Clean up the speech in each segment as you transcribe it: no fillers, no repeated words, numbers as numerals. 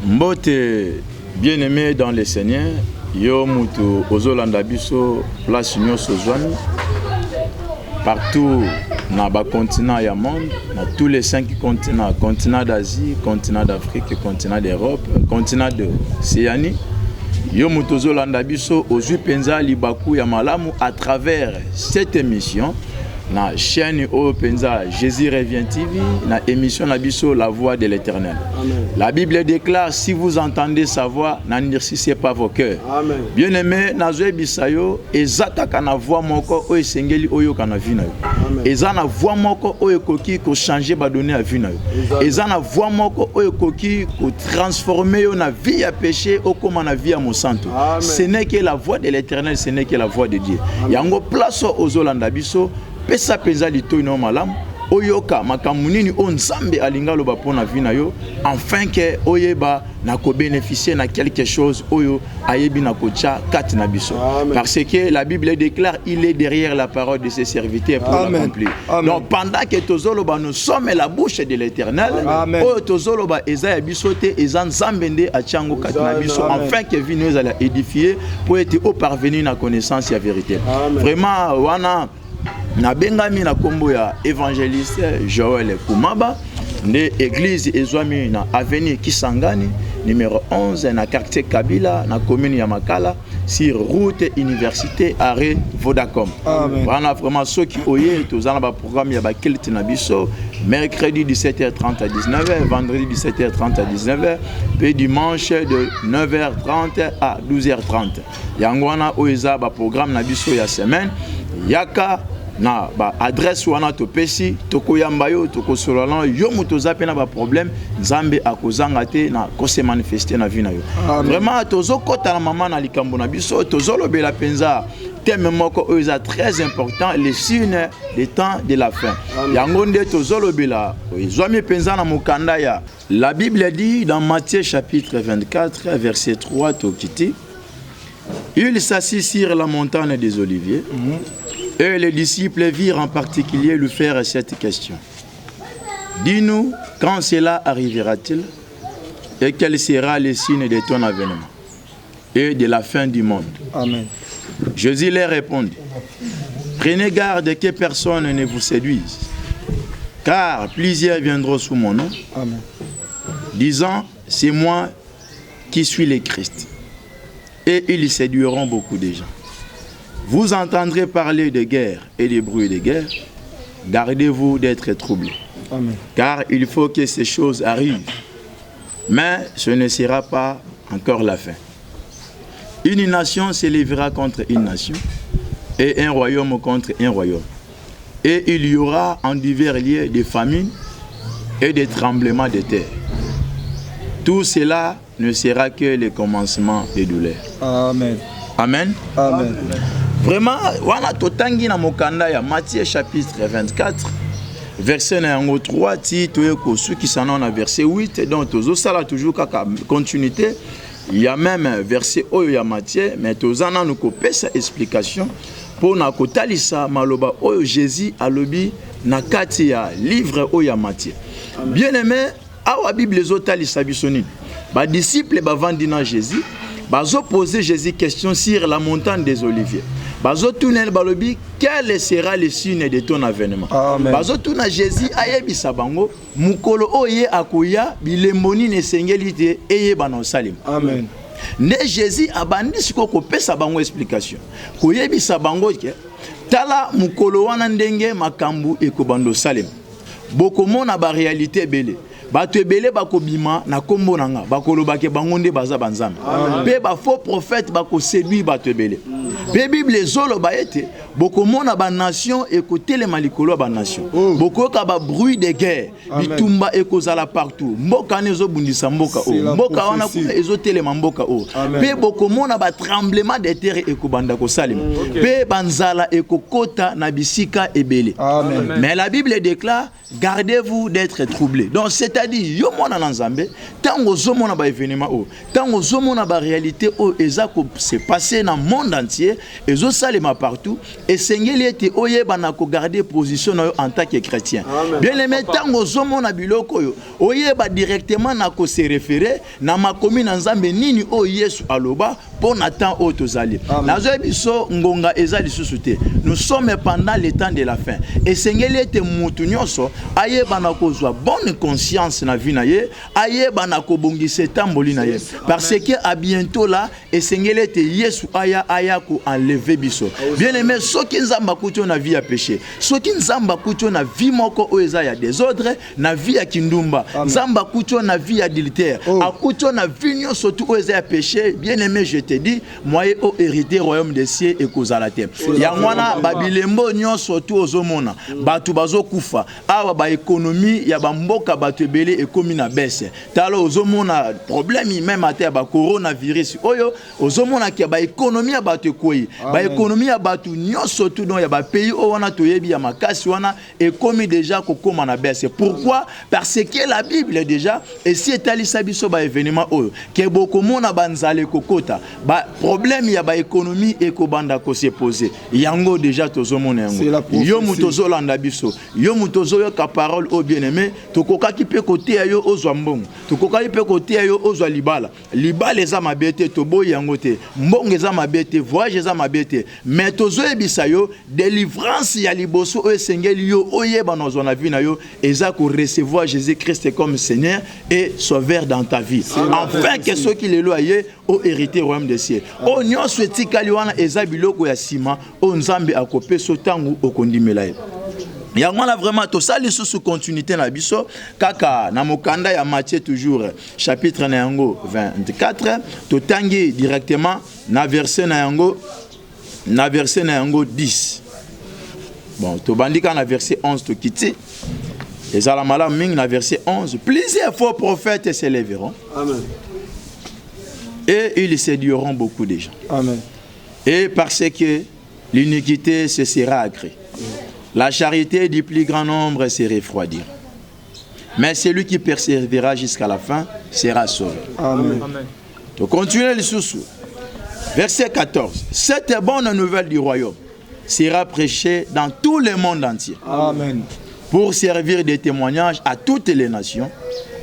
Mbote bien-aimé dans le Seigneur, yo mutu ozolanda biso place nyonso zwami partout na ba continent ya monde, na tous les 5 continents, continent d'Asie, continent d'Afrique, continent d'Europe, continent de Océanie. Yo mutu ozolanda biso ozwi penza libaku ya malamu à travers cette émission. Na chaîne au Penza Jésus revient TV, na émission na biso La Voix de l'Éternel. La Bible déclare si vous entendez sa voix, n'endurcissez pas vos cœurs. Bien-aimé, na zoe bisayo ezaka kana voix moko o esengeli oyo kana vina yo. Eza na voix moko o ekoki ko changer ba donner à vina yo. Eza na voix moko o ekoki ko transformer yo na vie à péché au comme na vie à mon santo. Ce n'est que la voix de l'Éternel, ce n'est que la voix de Dieu. Yango place ozolanda biso pesa penza lito ino malamu oyoka makamunini o nzambe alinga loba pona vina yo enfin que oyeba na ko bénéficier na quelque chose oyo ayebi na kocha kati na biso parce que la Bible déclare il est derrière la parole de ses serviteurs pour l'accomplir. Donc pendant que tozoloba nous sommes la bouche de l'Éternel oyo tozoloba eza ya biso te eza nzambe nde achango kati na biso enfin que vino ezala édifier pour être au parvenir na connaissance ya vérité. Vraiment wana na bengami na kombo ya évangéliste Joël Kumaba de église ezwami na avenue Kisangani numéro 11 na quartier Kabila na commune ya Makala sur route université arrêt Vodacom. Voilà vraiment ceux qui oye tozana ba programme ya ba kilti na biso mercredi 17h30 à 19h, vendredi 17h30 à 19h, puis dimanche de 9h30 à 12h30. Yangwana oeza ba programme na biso ya semaine yaka na ba adresse wana to pesi tokoyamba yo tokosolana yo mutoza pe na ba problème nzambe akozanga te na ko se manifester na vie na yo. Vraiment tozokota na mama na likambo na biso tozolobela penza thème moko oza très important les signes des temps de la fin. Yango nde tozolobela ezwami penza na mokanda ya la Bible dit dans Matthieu chapitre 24 verset 3 tokiti il s'assit sur la montagne des Oliviers. Et les disciples virent en particulier lui faire cette question. Dis-nous, quand cela arrivera-t-il et quel sera le signe de ton avènement et de la fin du monde? Amen. Jésus leur répondit, prenez garde que personne ne vous séduise, car plusieurs viendront sous mon nom, Amen, disant, c'est moi qui suis le Christ. Et ils séduiront beaucoup de gens. Vous entendrez parler de guerre et de bruit de guerre. Gardez-vous d'être troublés. Amen. Car il faut que ces choses arrivent. Mais ce ne sera pas encore la fin. Une nation s'élèvera contre une nation et un royaume contre un royaume. Et il y aura en divers lieux des famines et des tremblements de terre. Tout cela ne sera que le commencement des douleurs. Amen. Amen. Amen. Vraiment, wana totangi na mokanda ya Matthieu chapitre 24 verset na yango 3 ti toyeko suki sana na verset 8 donc tozo sala toujours kaka continuité il y a même verset oyo ya Matthieu mais tozana nuko pesa explication pour na kotalisa maloba oyo Jésus alobi na kati ya livre oyo ya Matthieu. Bien-aimé, awa Bible ezotalisa biso nini ba disciple bavandi na Jésus bazo poser Jésus question sur la montagne des Oliviers. Bazo tunel balobi quel sera le signe de ton avènement. Bazo tuna Jésus ayebisa bango mukolo oye akoya bilemboni ne sengeli te eyeba na salim. Amen. Ne Jésus abandi siko ko pesa bango explication. Koyebisa bango ke tala mukolo wana ndenge makambu ekobando salim. Bokomona ba réalité belé. Bato ebele bakobima na kombo nanga bakolobake bangonde baza banzambe pe ba faux prophète bako séduire bato ebele pe Bible ezoloba ete bokomona ba nation ekotelema likolo ba nation bokoka ba bruit de guerre bitumba ekozala partout mboka nezo bundisa mboka o mboka wana kuna ezotelema mboka o pe bokomona ba tremblement de terre ekobanda ko salima pe banzala ekokota na bisika ebele. Mais la Bible déclare gardez-vous d'être troublés. Donc c'est-à-dire yo mona nzambe tango zomona ba événement o tango zomona ba réalité o ezako se passer dans monde entier ezo salema partout et sengeli ete oyeba na ko garder position en tant que chrétien. Bien aimé, tango zomona biloko yo oyeba directement na ko se référer na makomi na nzambe nini o Yesu aloba pour Nathan o tozali. Nazo biso ngonga ezali susute. Nous sommes pendant le temps de la fin. Et sengeli ete mutu nyonso ayeba na kozwa bonne conscience na vie na ye, ayeba na ko bongisa tamboli na ye. Parce que à bientôt là et sengeli ete Yesu aya ko enlever biso. Bien aimé, soki nzamba kuto na vie ya péché, soki nzamba kuto na vie moko o eza ya désordre, na vie ya kindumba, nzamba kuto na vie ya adultère, akuto na vie nyonso tu o eza ya péché, bien aimé, je te dis, moi o hérité royaume des cieux et kozala te. Ya mwana babilembo nyonso tu ozomona, batu bazo kufa, awa ba économie ya ba mboka batu ebele ekomi na baisse. Talo ozomona problème même ate ba coronavirus oyo, ozomona ki ba économie ya batu ekoi, ba économie ya batu nyonso tu don ya ba pays o wana toyebi ya makasi wana ekomi déjà kokoma na baisse. Pourquoi? Parce que la Bible déjà et si etalisa biso ba événement oyo ke bokomona banzale kokota ba problème ya ba économie ekobanda ko se poser yango déjà tozomona yango yo mutozo landa biso yo mutozo yo ka parole au bien-aimé tokoka ki pe côté yo ozwa mbongo tokoka ki pe côté yo ozwa libala eza mabete toboyi yango te mbongo eza mabete voyage eza mabete mais tozo ebisa yo délivrance ya liboso o esengeli yo oyeba na zona vie na yo eza ko recevoir Jésus-Christ comme Seigneur et Sauveur dans ta vie afin que ceux qui le loyer au hérité royaume des cieux o nyonso etikali wana eza biloko ya sima o nzambe akope so tangu okondimela ye. Yango na vraiment to sali sous continuité na biso kaka na mokanda ya Matthieu toujours chapitre na yango 24 to tangi directement na verset na yango 10. Bon, to bandika na verset 11 to kiti. Les alamala ming na verset 11. Plusieurs faux prophètes s'élèveront. Amen. Et ils séduiront beaucoup de gens. Amen. Et parce que l'iniquité se sera accrue, la charité du plus grand nombre se refroidira. Mais celui qui persévérera jusqu'à la fin sera sauvé. Amen. Amen. Donc continuez le sous-sous. Verset 14. Cette bonne nouvelle du royaume sera prêchée dans tout le monde entier. Amen. Pour servir de témoignage à toutes les nations.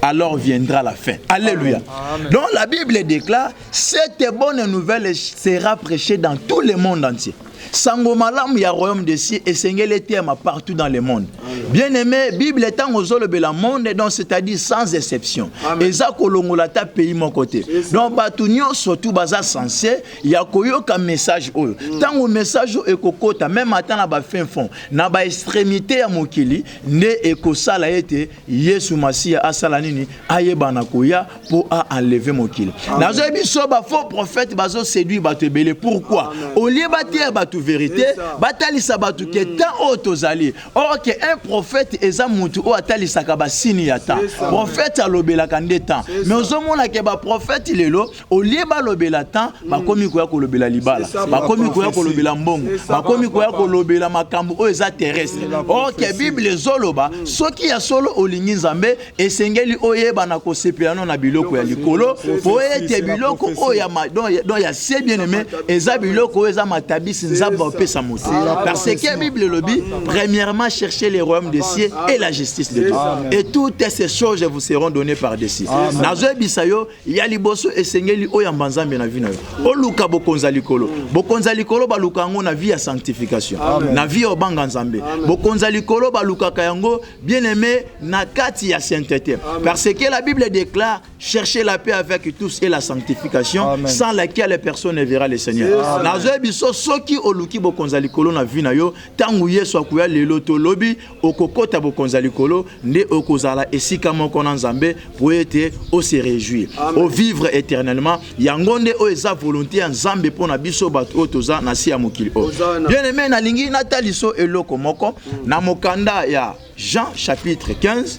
Alors viendra la fin. Alléluia. Amen. Donc la Bible déclare, cette bonne nouvelle sera prêchée dans tout le monde entier. Sango malam ya royaume de cieux et sengele tema partout dans le monde. Bien aimé, Bible étant aux le monde, donc c'est-à-dire sans exception. Et ça kolongola ta pays mon côté. Donc batunyo surtout baza sensé, ya koyo ka message oyo. Tant au message e kokota même ata na ba fin fond, na ba extrémité ya mokili, ne ekosala ete Yesu Masia asala nini ayeba na koya pour enlever mokili. Na zo biso ba faux prophète bazo séduit bato belé. Pourquoi? Au lieu batia bato vérité, batali sabatu ke tant otozali. Or que un prophète eza mutu o atali sakaba sini ya temps. Prophète alobela kande temps. Mais ozomona ke ba prophète lelo au lieu ba lobela temps, ba komi ko ya ko lobela libala. Ba komi ko ya ko lobela mbongo. Ba komi ko ya ko lobela makambo o eza terrestre. Or que Bible zoloba soki ya solo olingi nzambe esengeli oyeba na ko sepelano na biloko ya likolo po ete biloko o ya donc ya c'est bien aimé eza biloko eza matabisi nzamba opesa moti. Parce que la Bible le dit, premièrement cherchez les royaumes des cieux et la justice de Dieu. Et toutes ces choses vous seront données par dessus. Nazo bisayo ya liboso esengeli o ya mbanzambe na vino. O luka bokonza likolo. Bokonza likolo ba luka ngo na vie ya sanctification. Na vie o banga nzambe. Bokonza likolo ba luka kayango bien aimé na kati ya sainteté. Parce que la Bible déclare chercher la paix avec tous et la sanctification sans laquelle personne ne verra le Seigneur. Nazo biso soki o luki bokonza likolo na vie na yo tangu Yesu akuya lelo to lobi okokota bokonza likolo nde okozala esika moko na nzambe pour ete o se réjouir o vivre éternellement yangonde o eza volonté ya nzambe pona biso bato o toza na si ya mokili o. Bien aimé na lingi na taliso eloko moko na mokanda ya Jean chapitre 15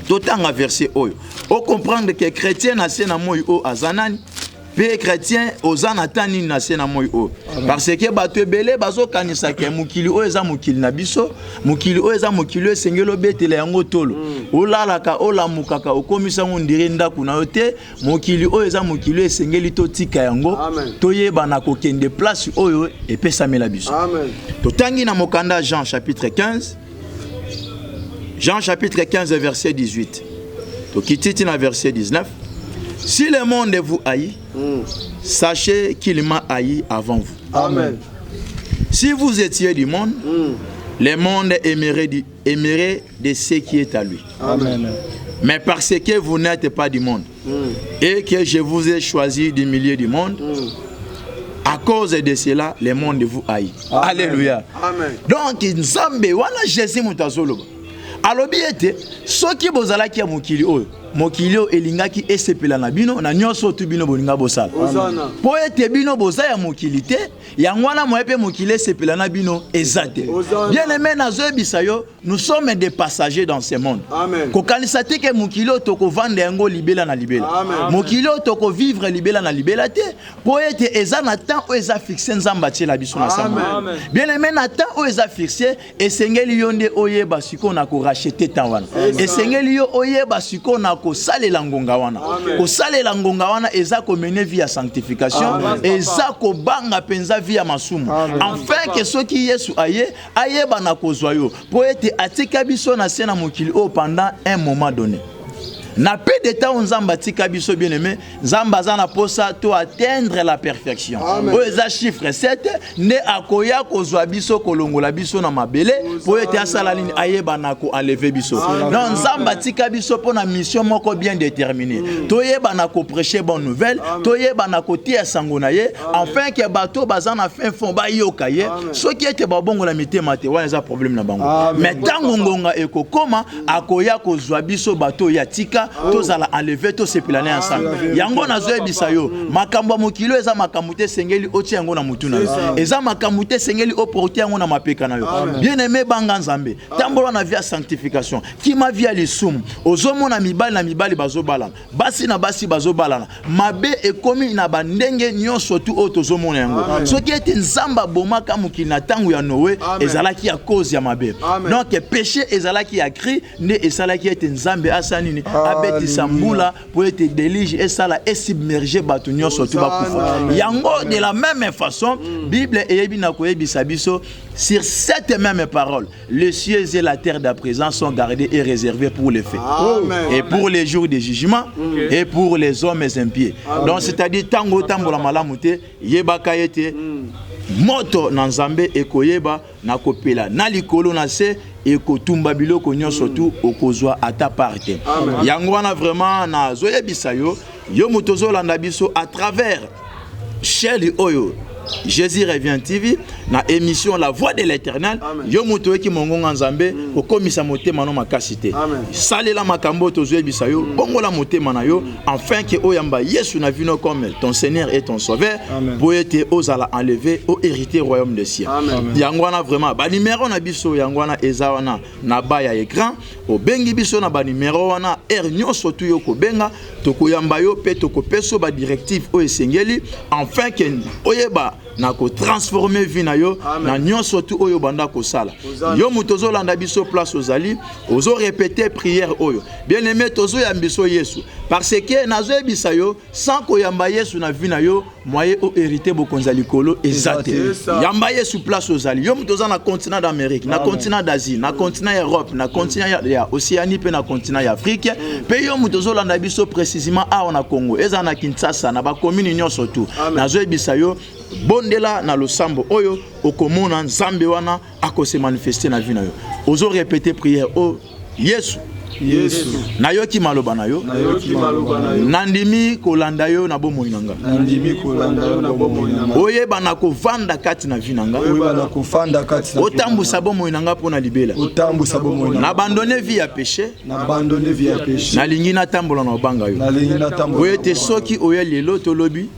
totanga verset oyo o comprendre que chrétien na sena moyi o azanani Père chrétien oza na tani na sena moi o parce que bato ebele bazo kanisa ke mukili o eza mukili na biso mukili o eza mukili esengelo betele yango tolo olalaka olamukaka okomisa ngondire ndaku na yote mukili o eza mukili esengeli to tika yango toyeba na kokende place oyo epesamela biso totangi na mokanda Jean chapitre 15 Jean chapitre 15 verset 18 tokititi na verset 19. Si le monde vous haït, sachez qu'il m'a haï avant vous. Amen. Si vous étiez du monde, le monde aimerait de ce qui est à lui. Amen. Mais parce que vous n'êtes pas du monde et que je vous ai choisi du milieu du monde, à cause de cela, le monde vous haït. Amen. Alléluia. Amen. Donc, Nzambe, wana Jésus mutazoloba. Alobi ete, soki bozalaki ya mokili oyo, mokili oyo elingaki esepela na bino, na nyonso tu bino bolinga bosala. Po ete bino boza ya mokili te, yango wana moyepe mokili esepela na bino ezate. Bien aimé nazoyebisa yo, nous sommes des passagers dans ce monde. Kokanisa te ke mokili oyo tokovanda yango libela na libela. Mokili oyo tokovivre libela na libela te, po ete eza na temps oyo eza fixe nzambe atiela biso na sama. Bien aimé na temps oyo eza fixe, esengeli yo nde oyeba siko na racheter temps wana. Esengeli yo oyeba siko na ko salela ngonga wana. Ko salela ngonga wana eza ko mener via sanctification, eza ko banga penza via masumu. Enfin que ceux qui Yesu ayeba na kozwa yo. Po ete atika biso na sena mokili o pendant un moment donné. Na peu de temps on zamba tika biso bien aimé, zamba zana posa to atteindre la perfection. O eza chiffre 7 ne akoya kozwa biso kolongola biso na mabele po ete asala lini ayeba na ko enlever biso. Non zamba tika biso pour na mission moko bien déterminée. To yeba na ko prêcher bonne nouvelle, to yeba na ko tia sango na ye, afin que bato bazana fin fond ba yoka ye, so qui était babongo la mitema te wa eza problème na bango. Mais tango ngonga ekokoma akoya kozwa biso bato ya tika tozala enlever to sepilane ensemble yango nazoyebisa yo makambo mokilo eza makambo te sengeli oti yango na mutu na yo eza makambo te sengeli oporter yango na mapeka na yo bien aimé banga nzambe tambola na via sanctification kima via lisumu ozomona mibali na mibali bazobalana basi na basi bazobalana mabe ekomi na bandenge nyonso tu oyo tozomona yango soki ete nzamba bomaka mokili na tango ya Noé ezalaki ya cause ya mabe donc péché ezalaki ya cri nde esalaki ete nzambe asanini abeti sambula pour être délige et ça la submerger bato nyonso tu bakufa yango de la même façon Bible eyebi na koyebisa biso sur cette même parole les cieux et la terre d'à présent sont gardés et réservés pour les faits et pour les jours de jugement et pour les hommes impies. Donc c'est-à-dire tango tambola malamu te yebaka yete moto na nzambe ekoyeba na kopela na likolo na se ekotumba biloko nyonso tu okozwa ata parte yango wana vraiment na zoyebisa yo yo mutozo landa biso à travers chaîne oyo Jésus revient TV na émission La Voix de l'Éternel yo muto eki mongonga nzambe kokomisa motema no makasite salela makambo tozoyebisa yo bongola motema na yo afin que oyamba Yesu na vino comme ton Seigneur et ton Sauveur pour être ozala enlever au hériter royaume des cieux yango wana vraiment ba numéro na biso yango wana eza wana na ba ya écran obengi biso na ba numéro wana nyonso tu yo kobenga tokoyamba yo pe tokopeso ba directive o esengeli afin que oyeba na ko transformer vie na yo na nyonso tu oyo banda ko sala yo mutozo landa biso place ozali ozo répéter prière oyo bien aimé tozo yambiso Yesu parce que nazo ebisa yo sans ko yamba Yesu na vie na yo moyen o hériter bokonza likolo ezate yamba Yesu place ozali yo mutoza na continent d'Amérique na continent d'Asie na continent Europe na continent ya Océanie pe na continent ya Afrique pe yo mutozo landa biso précisément a na Congo eza na Kinshasa na ba commune nyonso tu nazo ebisa yo bondela na losambo oyo okomona nzambe wana akose manifester na vie na yo ozo répéter prière o Yesu nayoki maloba na yo nandimi kolanda yo na bomoi nanga oyeba na kovanda kati na vie nanga otambusa bomoi nanga pona libela na abandonner vie ya péché nalingi natambola na obanga yo oyete soki oya lelo tolobi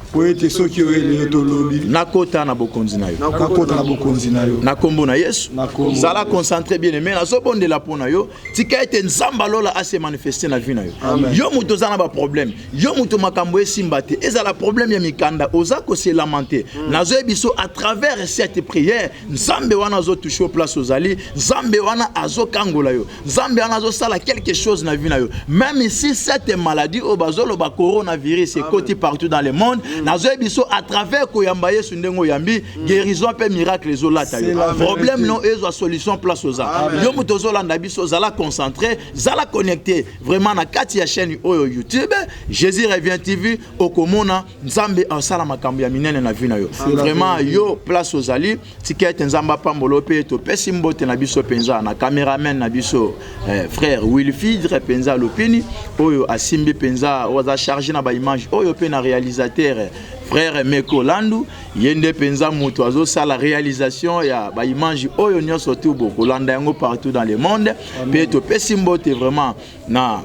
nakota na bokonzi na yo na kombo na Yesu zala concentré bien aimé nazobondela pona yo tika ete nzamba nzamba lola a se manifester na vie na yo. Yo muto zana ba problème. Yo muto makambo esimbate. Eza la problème ya mikanda. Oza ko se lamenter. Nazo biso à travers cette prière, nzambe wana zo toucher place aux ali, nzambe wana azo kangola yo. Nzambe wana zo sala quelque chose na vie na yo. Même si cette maladie au bazolo ba coronavirus est côté partout dans le monde, nazo biso à travers ko yamba yesu ndengo yambi, guérison pe miracle zo lata yo. Problème non ezo solution place aux ali. Yo muto zo landa biso zala concentré, zala connecté vraiment na kati ya chaîne oyo YouTube, Jésus revient TV okomona nzambe asala makambo ya minene na vie na yo. Vraiment yo place aux ali, tikete nzamba pambolo pe to pesi mbote na biso penza na cameraman na biso frère Wilfried penza lopini oyo asimbi penza oza chargé na ba image oyo pe na réalisateur frère Meko Landu yende penza muto azo sala réalisation ya ba image oyo nyonso tu boko landa yango partout dans le monde pe to pesi mbote vraiment na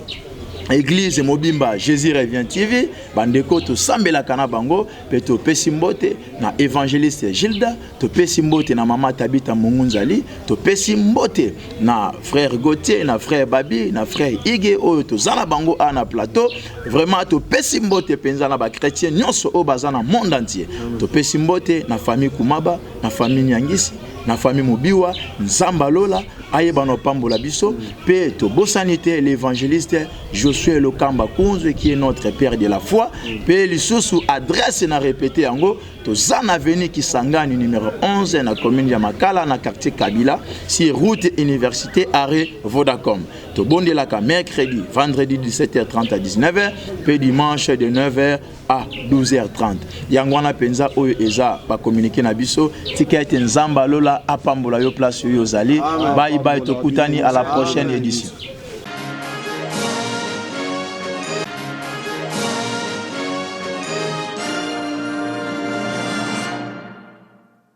Église Mobimba Jésus revient TV bandeko to sambela kana bango pe to pesimbote na évangéliste Gilda to pesimbote na mama Tabita Mungunzali to pesimbote na frère Gauthier na frère Babi na frère Ige oyo to zala bango na plateau vraiment to pesimbote penza na ba chrétien nyonso o bazana monde entier to pesimbote na famille Kumaba na famille Nyangisi na famille Mobiwa nzamba lola ayebano pambola biso pe to bosanité l'évangéliste Josué Lokamba Kunzu qui est notre père de la foi pe lisusu adresse na répété yango to zana avenue Kisangani numéro 11 na commune ya Makala na quartier Kabila si route université arrêt Vodacom to bondelaka mercredi vendredi 17h30 à 19h pe dimanche de 9h à 12h30 yangwana penza oyo eza ba communiquer na biso tikete nzamba lola apambola yo place yo zali bye bye to kutani à la prochaine édition.